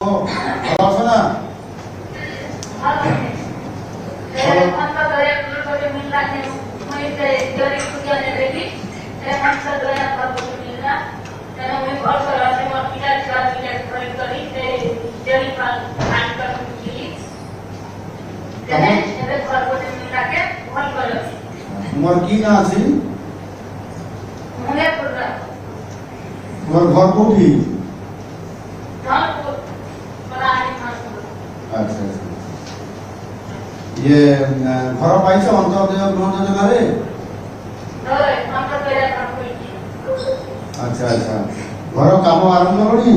ভালো আছো না? তোমার কি না আছে? তোমার ঘর কোটি? আচ্ছা আচ্ছা ইয়ে ঘর পাইছ অন্তর্দেয় গৃহ যোজনারে? আচ্ছা আচ্ছা ঘর কাম আরম্ভ করি?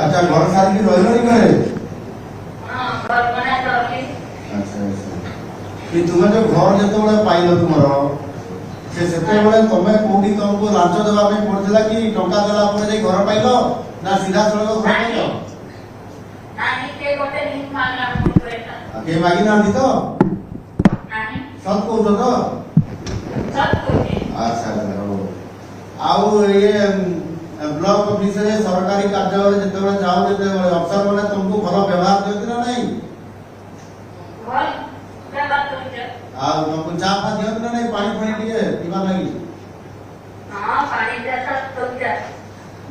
আচ্ছা ঘর সারিকি রহিলনি ঘরে? আচ্ছা আচ্ছা কি তুমি যে ঘর যেতবে পাইল তোমার সেତେବେଳେ ତମେ କୋଉଠି ତମକୁ ଲାଞ୍ଚ ଦେବା ପାଇଁ ପଡିଥିଲା କି ଟଙ୍କା ଦେଲା ପରେ ଯାଇ ଘର ପାଇଲ ନା ସିଧା ସଳଖ ଘର ପାଇଲ? କିଏ ମାଗି ନାହାନ୍ତି ତ? ସତ କହୁଛ ତ? ଆଚ୍ଛା ହଉ ଆଉ ଇଏ ବ୍ଲକ ଅଫିସରେ ସରକାରୀ କାର୍ଯ୍ୟାଳୟରେ ଯେତେବେଳେ ଯାଉ ଯେତେବେଳେ ଅଫିସର ମାନେ ତମକୁ ଭଲ ବ୍ୟବହାର ଦିଅନ୍ତି ନା ନାଇଁ? ଆଉ ତମକୁ ଚା ଫା ଦିଅନ୍ତି ନା ନାଇଁ ପାଣି ଫାଣି ଟିକେ ପିଇବା ଲାଗି?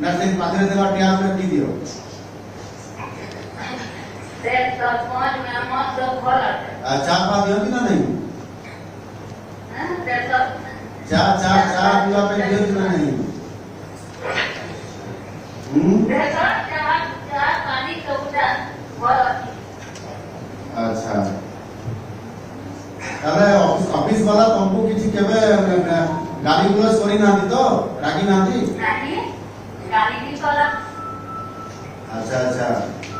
ନା ସେ ପାଖରେ ଥିବା ଟ୍ୟାପରେ ପିଇ ଦିଅ? ଚା ଫା ଦିଅନ୍ତି ନା ନାଇଁ? ଚା ଚା ଚା ପିଇବା ପାଇଁ ଦିଅନ୍ତି ନା ନାଇଁ? ଆଚ୍ଛା তাহলে অফিস वाला तुमको किसी केबे गाली गुलस करी नांती तो रागी नांती? गाली भी कला। अच्छा अच्छा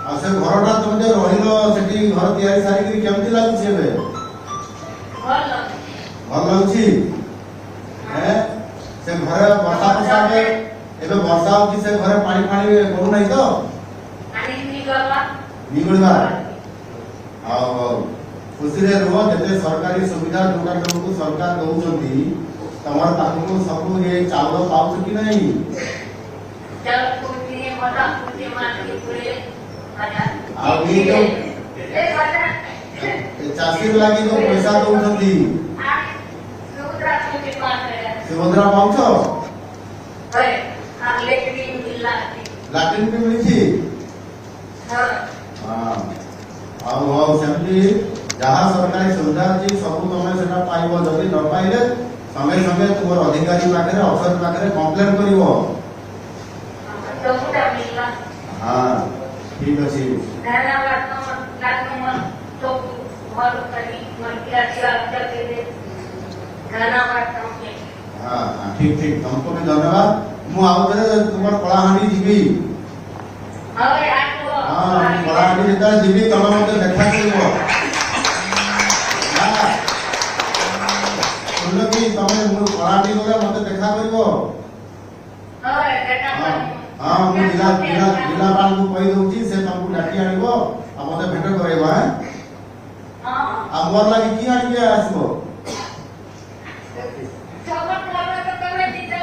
आ से घरटा तुम जे रहिलो सेठी घर तयारी सारी कि केमती लागु छेबे? भल लागुची हैं से घरे वर्षा वर्षा के एबे वर्षा होची से घरे पानी पानी करू नाही तो? पानी निगलवा आओ खुशी रे रुह जते सरकारी सुविधा जोटा तुमको सरकार दउचंती तमर पाखु सब ये चावल पाउछ कि नहीं? चावल कोठी मोटा कोठी माटी पुरे आ ये तो चासी लागी तो पैसा दउचंती सुभद्रा पाउछ? होय आ लेटरिन मिलला लैट्रिन भी मिली? हां हां आओ सेमती जहाँ सरकारी सुविधा अच्छी सब तुम से पाइब जदि न पाइले संगे संगे तुम अधिकारी पाखे अफसर पाखे कम्प्लेन कर। हाँ ठीक अच्छे हाँ ठीक ठीक तुमको भी धन्यवाद मुझे तुम कलाहांडी जीवी हाँ कलाहांडी जो जीवी तुम मत देखा कि तमे कलाहांडी गले मते देखा करिवो? हां मु जिला पाल को कहि दउची से तुमको डाटी आनिबो आ मते भेट करैबा हैं? हां आ मोर लागि की आनि के आसबो? चौबट लागे तो तमे दीदा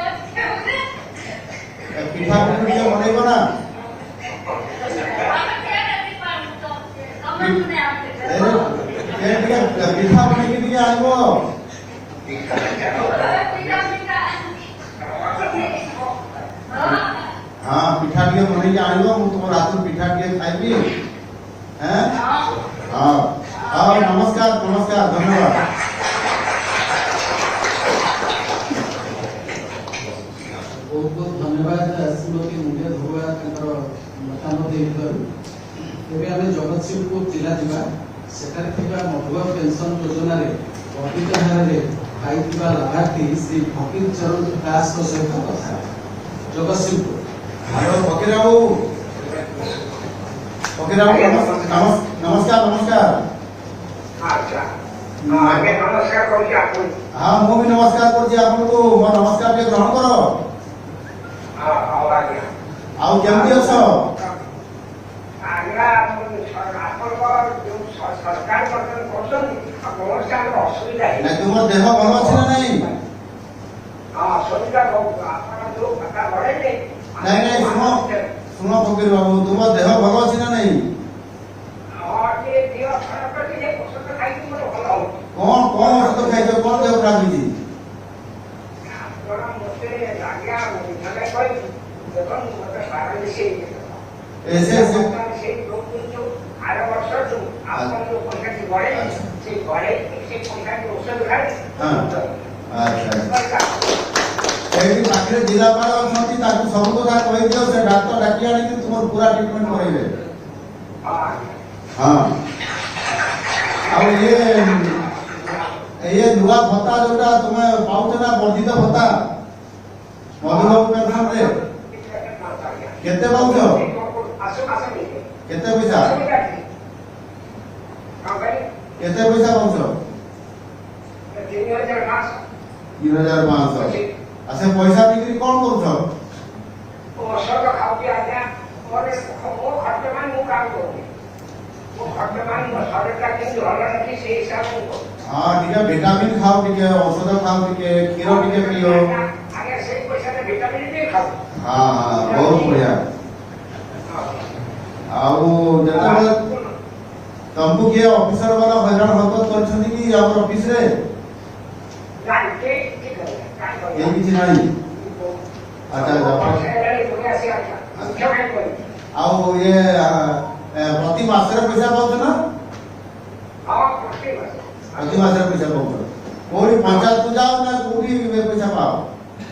पिठा पुरी बनैबो ना? पिठा बनै के दिया आइबो? हाँ पिठा टे बन आनब मु तुम हाथ पिठा टे खाइबी हैं? हाँ हाँ नमस्कार नमस्कार धन्यवाद। बहुत बहुत धन्यवाद श्रीमती मुंडे भगवा मतामत जगतसिंहपुर जिला जा मधुआ पेंशन योजना अधिक हार लाभार्थी श्री फकीर चरण दास सहित कथा जगतसिंहपुर। हेलो फकीर बाबू नमस्कार नमस्कार। हाँ मु भी नमस्कार करछि आपनको मो नमस्कार के ग्रहण करो। आउ केमती अछो? आगरा सरकार ନା ତୁମ ଦେହ ଭଲ ଅଛି ନା ନାଇଁ? ନାଇଁ ନାଇଁ ଶୁଣ ଶୁଣ ଫକୀର ବାବୁ, ତୁମ ଦେହ ଭଲ ଅଛି ନା ନାଇଁ? କଣ କଣ ଔଷଧ ଖାଇଛ? କଣ ଦେହ ଖରାପ ହେଇଛି? ପାଖରେ ଜିଲ୍ଲାପାଳ ଅଛନ୍ତି, ତାକୁ ସବୁ କଥା କହିଦିଅ, ସେ ଡାକ୍ତର ଡାକି ଆଣିକି ତୁମର ପୁରା ଟ୍ରିଟମେଣ୍ଟ କରାଇବେ। ହଁ ଆଉ ये नूआ भत्ता जोटा तुमे पाउछ ना वर्धित भत्ता मधुबाबू पेंशन रे केते पाउछ? केते पैसा? केते पैसा पाउछ? 3500। अच्छा पैसा बिक्री कोन करूछ? औषध खाउती आज्ञा मोरे मो खर्च मान मु काम करू मो खर्च मान मो शरीरटा केन हल्ला नथि से हिसाब को हां ठीक है, विटामिन खाओ, ठीक है, औषध खाओ, ठीक है, खीर ठीक है पियो। आगे से पैसा ने विटामिन भी खाओ। हां हां बहुत बढ़िया। आउ जता तंबू के ऑफिसर वाला हैरान होत करछथि कि हमर ऑफिस रे नाही के ये किछ नाही। अच्छा आउ ये प्रति मास रे पैसा पाउछ ना? हां प्रति प्रति मास मास रे पैसा पाउछ। कोई पंचायत को जाओ ना कोई पैसा पाओ?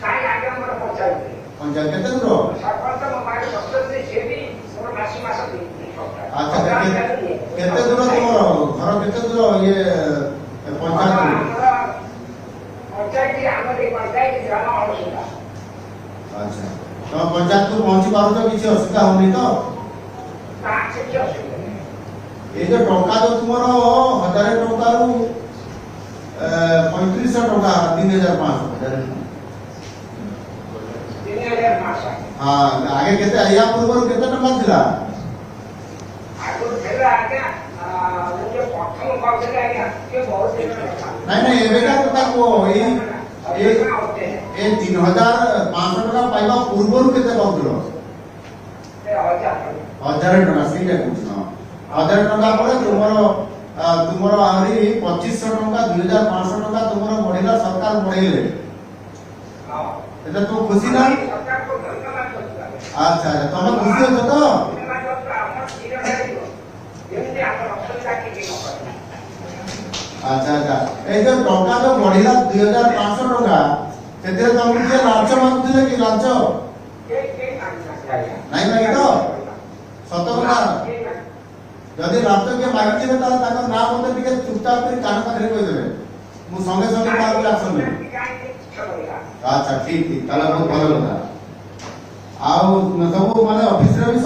काई आगे हमर पंचायत केते दूर? सरपंच म मारे सस्ते से भी मोर मासी मास दी। अच्छा केते दूर तुमर घर? केते दूर ये पंचायत? पंचायत हमर पंचायत ग्राम अवसुदा। अच्छा तो पंचायत को पहुंची पारो तो किसी असुविधा होनी तो? ये जो टंका जो तुमरो 1000 टंका रु 3500 टंका 3500 हां आगे केते आया पूर्व केते टंका थिला? आगु थेला आज्ञा मुझे प्रथम पाउछले आज्ञा के बहुत दिन नहीं एबे का कथा को ए 3500 टका पाइबा पूर्वरु केते पाउथलो? 1000 टका सीटा कुछ न 1000 टका परे तुमरो आरी 2500 टका 2500 टका तुमरो बढ़िला, सरकार बढ़ेले। हां एटा तो खुशी ना? सरकार को धन्यवाद करता। अच्छा अच्छा तुम खुशी हो तो? अच्छा अच्छा ए जो टका जो बढ़िला 2500 टका सेते तुम जे लांच मागुथिले कि लांच नहीं मागी तो सत कथा? जदि लांच के मागिथिले त ताको ना मते टिके चुपचाप कर कान पाखरे कहि देबे, मु संगे संगे तार एक्शन ले। अच्छा ठीक ठीक ताला बहुत भलो कथा। आउ सब माने ऑफिस रे भी